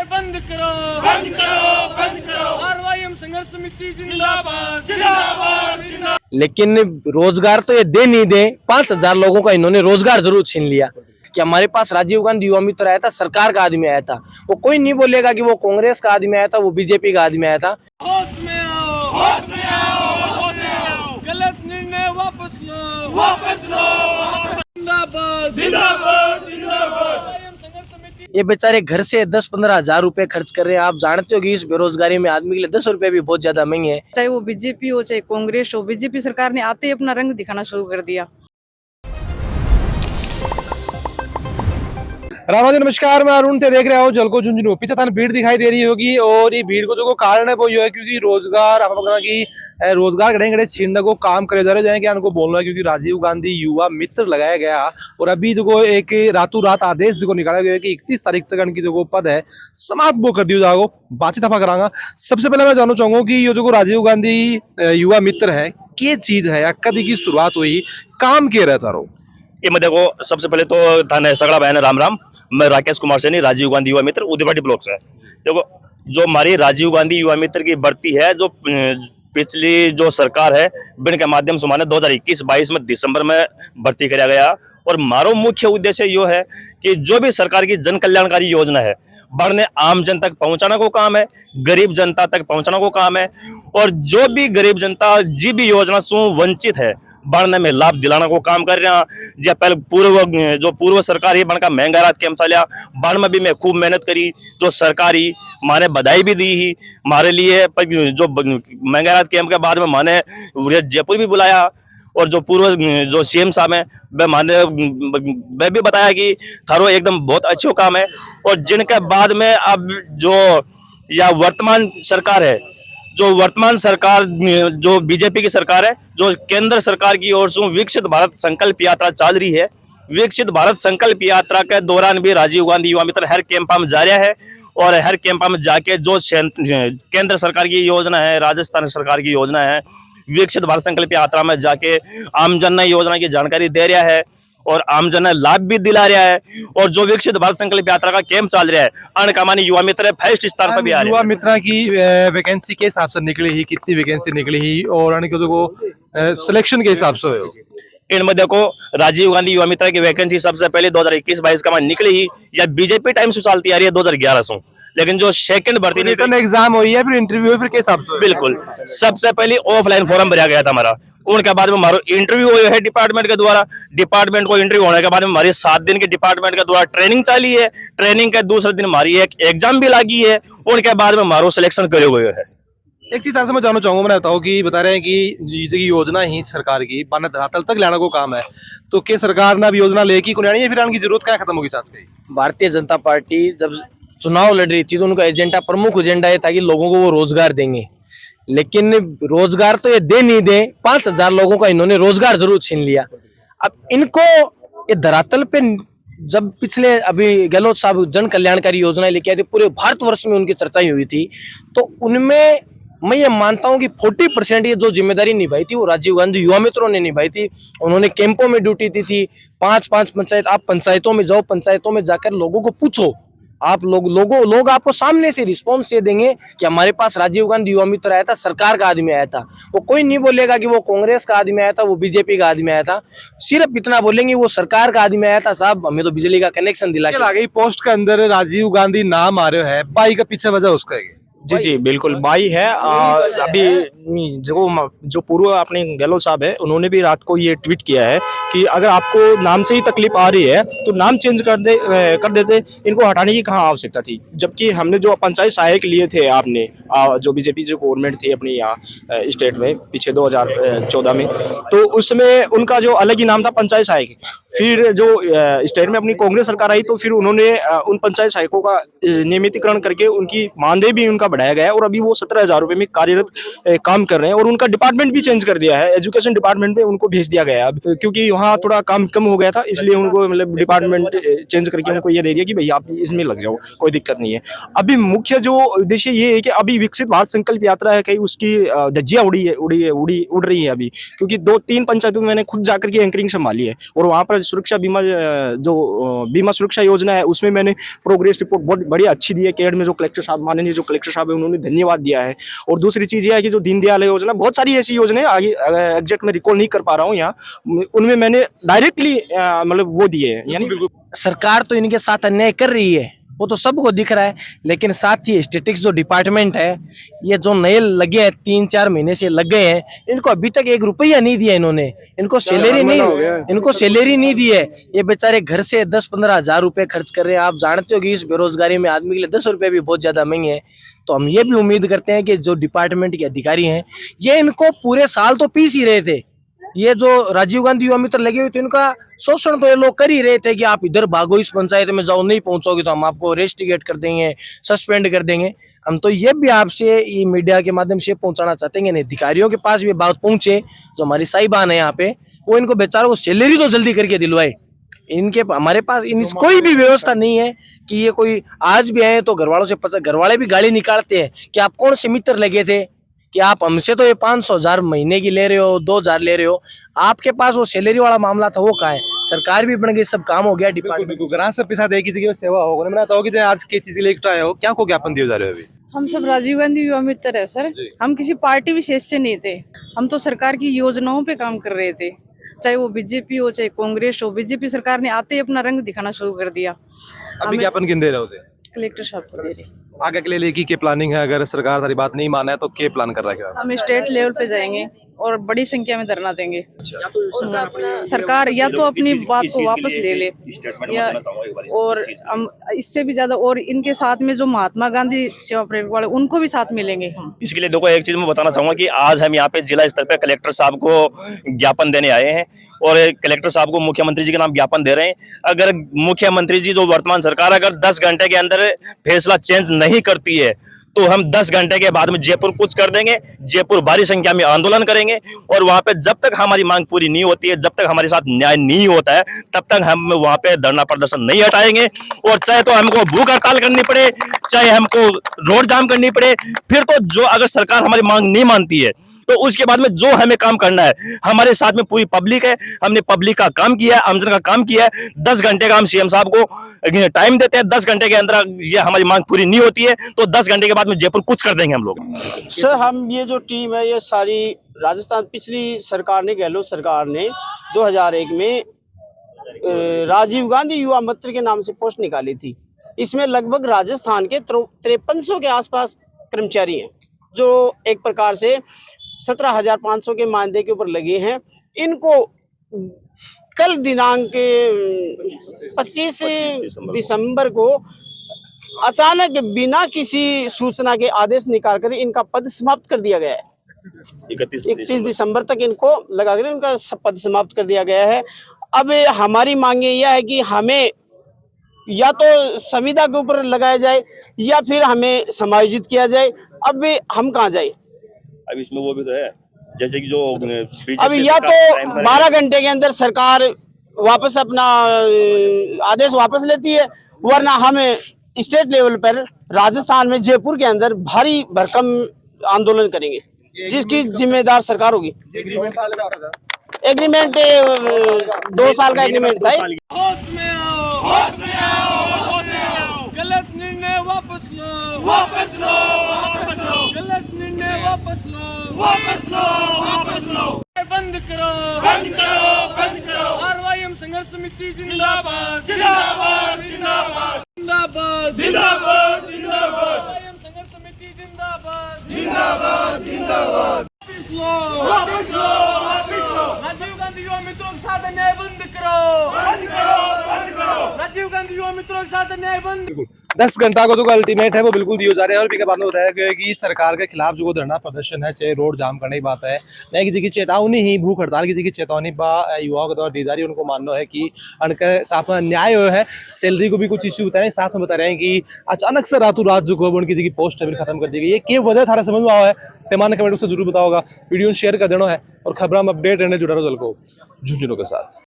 बंद करो, बंद करो, बंद करो। आरवाईएम संघर्ष समिति जिंदाबाद, जिंदाबाद, जिंदाबाद। लेकिन रोजगार तो ये दे नहीं दे, 5,000 लोगों का इन्होंने रोजगार जरूर छीन लिया। कि हमारे पास राजीव गांधी युवा मित्र आया था, सरकार का आदमी आया था, वो कोई नहीं बोलेगा कि वो कांग्रेस का आदमी आया था, वो बीजेपी का आदमी आया था। होश में आओ, होश में आओ, होश में आओ। गलत निर्णय वापस लो, वापस लो। जिंदाबाद, जिंदाबाद, जिंदाबाद। ये बेचारे घर से 10-15 हजार रुपए खर्च कर रहे हैं। आप जानते हो कि इस बेरोजगारी में आदमी के लिए 10 रुपए भी बहुत ज्यादा महंगे हैं। चाहे वो बीजेपी हो चाहे कांग्रेस हो, बीजेपी सरकार ने आते ही अपना रंग दिखाना शुरू कर दिया। राम जी नमस्कार, मैं अरुण थे, देख रहे हो जलको झुंझुनू। पीछे थाने भीड़ दिखाई दे रही होगी और ये भीड़ को जो कारण है वो ये है क्योंकि रोजगार की रोजगार घड़े छीनने को काम करे जा रहे हैं। क्या उनको बोलना है क्योंकि राजीव गांधी युवा मित्र लगाया गया और अभी जो एक रातों रात आदेश जो निकाला गया कि 31 तारीख तक उनकी जो पद है समाप्त वो कर दियो जाओ। बातचीत दफा करांगा। सबसे पहले मैं जानना चाहूंगा कि ये जो राजीव गांधी युवा मित्र है क्या चीज है या कदी की शुरुआत हुई, काम क्या रहता रो? ये मैं देखो, सबसे पहले तो थाने सगड़ा बहन राम राम। मैं राकेश कुमार सैनी, राजीव गांधी युवा मित्र उदयवाटी ब्लॉक से। देखो, जो हमारी राजीव गांधी युवा मित्र की भर्ती है, जो पिछली जो सरकार है बिन के माध्यम से माने 2021-22 में दिसंबर में भर्ती किया गया। और हमारा मुख्य उद्देश्य यो है कि जो भी सरकार की जन कल्याणकारी योजना है बढ़ने आम जन तक पहुंचाने को काम है, गरीब जनता तक पहुंचाने को काम है। और जो भी गरीब जनता जी भी योजना से वंचित है बढ़ने में लाभ दिलाने को काम कर रहे हैं। जब पहले पूर्व सरकार ही बनकर महंगाई कैंप चलिया, बाढ़ में भी मैं खूब मेहनत करी, जो सरकारी माने बधाई भी दी ही हमारे लिए। जो महंगाई कैंप के बाद में माने जयपुर भी बुलाया और जो पूर्व जो सीएम साहब है वह भी बताया कि थारो एकदम बहुत अच्छो काम है। और जिनके बाद में अब जो या वर्तमान सरकार है, जो वर्तमान सरकार जो बीजेपी की सरकार है, जो केंद्र सरकार की ओर से विकसित भारत संकल्प यात्रा चल रही है। विकसित भारत संकल्प यात्रा के दौरान भी राजीव गांधी युवा मित्र हर कैंपा में जा रहा है और हर कैंपा में जाके जो केंद्र सरकार की योजना है, राजस्थान सरकार की योजना है, विकसित भारत संकल्प यात्रा में जाके आम जन योजना की जानकारी दे रहा है और आमजन लाभ भी दिला रहा है। और जो विकसित भारत संकल्प यात्रा का कैंप चल रहा है, अनकमानी युवा मित्र फर्स्ट स्थान पर भी आ रहे हैं। युवा मित्र की वैकेंसी के हिसाब से निकली ही, कितनी वैकेंसी निकली ही और सिलेक्शन के हिसाब से इनमें देखो, राजीव गांधी युवा मित्र की वैकेंसी सबसे पहले 2021-22 का निकली ही या बीजेपी टाइम से चलती आ रही है 2011 से। लेकिन जो सेकंड भर्ती रिटन एग्जाम हुई है, फिर इंटरव्यू, फिर के हिसाब से बिल्कुल सबसे पहले ऑफलाइन फॉर्म भरा गया था हमारा। उनके बाद में हमारा इंटरव्यू हुआ है डिपार्टमेंट के द्वारा। डिपार्टमेंट को इंटरव्यू होने के बाद में हमारी 7 दिन की डिपार्टमेंट के द्वारा ट्रेनिंग चली है। ट्रेनिंग के दूसरे दिन हमारी एक एग्जाम भी लगी है। उनके बाद में हमारा सिलेक्शन करे हुए है। एक चीज आपसे मैं जानना चाहूंगा, मैंने बताओ कि बता रहे हैं कि योजना ही सरकार की बाने धरातल तक लाने को काम है, तो क्या सरकार ने अब योजना लेकी को नहीं, फिर आने की जरूरत क्या खत्म होगी? चांस की भारतीय जनता पार्टी जब चुनाव लड़ रही थी तो उनका एजेंडा, प्रमुख एजेंडा ये था कि लोगों को वो रोजगार देंगे। लेकिन रोजगार तो ये दे नहीं दे, 5,000 लोगों का इन्होंने रोजगार जरूर छीन लिया। अब इनको ये धरातल पे जब पिछले अभी गहलोत साहब जन कल्याणकारी योजनाएं लेके आए थे, पूरे भारतवर्ष में उनकी चर्चाएं हुई थी, तो उनमें मैं ये मानता हूं कि 40% ये जो जिम्मेदारी निभाई थी वो राजीव गांधी युवा मित्रों ने निभाई थी। उन्होंने कैंपों में ड्यूटी दी थी। 5-5 पंचायत, आप पंचायतों में जाओ, पंचायतों में जाकर लोगों को पूछो, आप लोग आपको सामने से रिस्पॉन्स ये देंगे कि हमारे पास राजीव गांधी युवा मित्र आया था, सरकार का आदमी आया था। वो कोई नहीं बोलेगा कि वो कांग्रेस का आदमी आया था, वो बीजेपी का आदमी आया था। सिर्फ इतना बोलेंगे वो सरकार का आदमी आया था, साहब हमें तो बिजली का कनेक्शन दिला के। पोस्ट के अंदर राजीव गांधी नाम आ रहा है, बाई का पीछे वजह उसका है? जी बिल्कुल बाई है। अभी जो पूर्व अपने गहलोत साहब है, उन्होंने भी रात को ये ट्वीट किया है कि अगर आपको नाम से ही तकलीफ आ रही है तो नाम चेंज कर देते, इनको हटाने की कहाँ आवश्यकता थी। जबकि हमने जो पंचायत सहायक लिए थे, आपने जो बीजेपी जो गवर्नमेंट थी अपनी यहाँ स्टेट में पीछे 2014 में, तो उसमें उनका जो अलग ही नाम था पंचायत सहायक। फिर जो स्टेट में अपनी कांग्रेस सरकार आई तो फिर उन्होंने उन पंचायत सहायकों का नियमितीकरण करके उनकी मानदेय भी उनका बढ़ाया गया है और अभी वो 17,000 रुपये में कार्यरत काम कर रहे हैं। और उनका डिपार्टमेंट भी चेंज कर दिया है, एजुकेशन डिपार्टमेंट में उनको भेज दिया गया है अब, क्योंकि वहाँ थोड़ा काम कम हो गया था, इसलिए उनको मतलब डिपार्टमेंट चेंज करके उनको ये दे दिया कि भैया आप इसमें लग जाओ, कोई दिक्कत नहीं है। अभी मुख्य जो उद्देश्य ये है कि अभी विकसित भारत संकल्प यात्रा है, कहीं उसकी धज्जियां उड़ रही है अभी, क्योंकि 2-3 पंचायतों में मैंने खुद जाकर के एंकरिंग संभाली है और वहाँ पर सुरक्षा बीमा जो बीमा सुरक्षा योजना है उसमें मैंने प्रोग्रेस रिपोर्ट बहुत बढ़िया अच्छी दी है। केरल में जो कलेक्टर साहब, माननीय जो कलेक्टर साहब है, उन्होंने धन्यवाद दिया है। और दूसरी चीज ये है कि जो दीनदयाल योजना, बहुत सारी ऐसी योजनाएं आगे एग्जैक्ट में रिकॉल नहीं कर पा रहा हूँ यहाँ, उनमें मैंने डायरेक्टली मतलब वो दिए हैं। यानी सरकार तो इनके साथ अन्याय कर रही है, वो तो सबको दिख रहा है, लेकिन साथ ही स्टैटिस्टिक्स जो डिपार्टमेंट है, ये जो नए लगे हैं 3-4 महीने से लग गए हैं, इनको अभी तक 1 रुपया नहीं दिया इन्होंने, इनको सैलरी नहीं दी है। ये बेचारे घर से 10-15 हजार रुपए खर्च कर रहे हैं। आप जानते हो कि इस बेरोजगारी में आदमी के लिए 10 रुपए भी बहुत ज्यादा महंगे हैं। तो हम ये भी उम्मीद करते हैं कि जो डिपार्टमेंट के अधिकारी हैं, ये इनको पूरे साल तो पीस ही रहे थे। ये जो राजीव गांधी युवा मित्र लगे हुए थे, इनका शोषण तो ये लोग कर ही रहे थे कि आप इधर भागो, इस पंचायत में जाओ, नहीं पहुंचोगे तो हम आपको रेस्टिगेट कर देंगे, सस्पेंड कर देंगे। हम तो ये भी आपसे ये मीडिया के माध्यम से पहुंचाना चाहते हैं, अधिकारियों के पास भी बात पहुंचे, जो हमारी साहिबान है यहाँ पे, वो इनको बेचारों को सैलरी तो जल्दी करके दिलवाए। इनके हमारे पास कोई भी व्यवस्था नहीं है कि ये कोई आज भी आए तो घर वालों से घर वाले भी गाली निकालते हैं कि आप कौन से मित्र लगे थे, कि आप हमसे तो ये 500,000 महीने की ले रहे हो, 2,000 ले रहे हो, आपके पास वो सैलरी वाला मामला था, वो कहाँ है? सरकार भी बन गई, सब काम हो गया डिपार्टमेंट। ग्रांट सबके साथ एक ही जगह सेवा होगा। मैं बताओ कि आज के चीज के लिए आए हो, क्या को ज्ञापन दिए जा रहे हो अभी? हम सब राजीव गांधी युवा मित्र है सर, हम किसी पार्टी विशेष से नहीं थे, हम तो सरकार की योजनाओं पे काम कर रहे थे, चाहे वो बीजेपी हो चाहे कांग्रेस हो। बीजेपी सरकार ने आते ही अपना रंग दिखाना शुरू कर दिया। अभी ज्ञापन किन दे रहे होते? कलेक्टर साहब को दे रहे। आगे के लिए की प्लानिंग है? अगर सरकार सारी बात नहीं माना है तो क्या प्लान कर रहा है? हम स्टेट लेवल पे जाएंगे और बड़ी संख्या में धरना देंगे। सरकार या तो अपनी बात को वापस ले ले, या और हम इससे भी ज्यादा, और इनके साथ में जो महात्मा गांधी सेवा प्रेरक वाले, उनको भी साथ मिलेंगे हम। इसके लिए देखो, एक चीज मैं बताना चाहूंगा कि आज हम यहाँ पे जिला स्तर पे कलेक्टर साहब को ज्ञापन देने आए हैं और कलेक्टर साहब को मुख्यमंत्री जी के नाम ज्ञापन दे रहे हैं। अगर मुख्यमंत्री जी, जो वर्तमान सरकार, अगर 10 घंटे के अंदर फैसला चेंज नहीं करती है तो हम 10 घंटे के बाद में जयपुर कुछ कर देंगे। जयपुर भारी संख्या में आंदोलन करेंगे और वहां पे जब तक हमारी मांग पूरी नहीं होती है, जब तक हमारे साथ न्याय नहीं होता है, तब तक हम वहां पे धरना प्रदर्शन नहीं हटाएंगे। और चाहे तो हमको भूख हड़ताल करनी पड़े, चाहे हमको रोड जाम करनी पड़े, फिर तो जो अगर सरकार हमारी मांग नहीं मानती है तो उसके बाद में जो हमें काम करना है, हमारे साथ में पूरी पब्लिक है, हमने पब्लिक का काम किया है, आमजन का काम किया है। 10 घंटे का हम सीएम साहब को टाइम देते हैं, 10 घंटे के अंदर ये हमारी मांग पूरी नहीं होती है तो 10 घंटे के बाद में जयपुर कुछ कर देंगे हम लोग। सर, हम ये जो टीम है, ये सारी राजस्थान, पिछली सरकार ने, गहलोत सरकार ने 2001 में राजीव गांधी युवा मित्र के नाम से पोस्ट निकाली थी। इसमें लगभग राजस्थान के 5300 के आसपास कर्मचारी हैं, जो एक प्रकार से 17,500 के मानदेय के ऊपर लगे हैं। इनको कल दिनांक 25 दिसंबर को अचानक बिना किसी सूचना के आदेश निकालकर इनका पद समाप्त कर दिया गया है। 31 दिसंबर तक इनको लगाकर इनका पद समाप्त कर दिया गया है। अब हमारी मांगे यह है कि हमें या तो संविदा के ऊपर लगाया जाए या फिर हमें समायोजित किया जाए। अब हम कहाँ जाए? अब इसमें वो भी तो है, जैसे कि जो अब या तो 12 घंटे के अंदर सरकार वापस अपना आदेश वापस लेती है, वरना हम स्टेट लेवल पर राजस्थान में जयपुर के अंदर भारी भरकम आंदोलन करेंगे, जिसकी जिम्मेदार सरकार होगी। एग्रीमेंट 2 साल का एग्रीमेंट था। होश में आओ, होश में आओ, होश में आओ। गलत निर्णय वापस लो, वापस लो, वापस लो। गलत निर्णय वापस लो, वापस लो, वापस लो। बंद करो, बंद करो, बंद करो। RYM संघर्ष समिति जिंदाबाद, जिंदाबाद, जिंदाबाद, जिंदाबाद, जिंदाबाद, जिंदाबाद। RYM संघर्ष समिति जिंदाबाद, जिंदाबाद, जिंदाबाद। वापस लो, वापस लो, वापस लो। राजीव गांधी युवा मित्रों के साथ अन्याय बंद करो, बंद करो, बंद करो। राजीव गांधी युवा मित्रों के साथ अन्याय बंद। 10 घंटा को जो अल्टीमेट है वो बिल्कुल दिए जा रहे हैं। और भी बाद में बताया गया है कि सरकार के खिलाफ जो धरना प्रदर्शन है, चाहे रोड जाम करने की बात है, न किसी की चेतावनी ही भूख हड़ताल किसी की चेतावनी युवाओं के द्वारा दी जा रही है। उनको मानना है कि उनके साथ में अन्याय हुआ है, सैलरी को भी कुछ इश्यू बताए, साथ में बता रहे हैं कि अचानक से रातों रात जो खबर किसी की पोस्ट खत्म कर दी गई है। क्या वजह थारा समझ में आया है तेमान कमेंट से जरूर बताओगा। वीडियो शेयर कर देना है और खबर में अपडेट रहने जुड़ा रहो जल को झुंझुनों के साथ।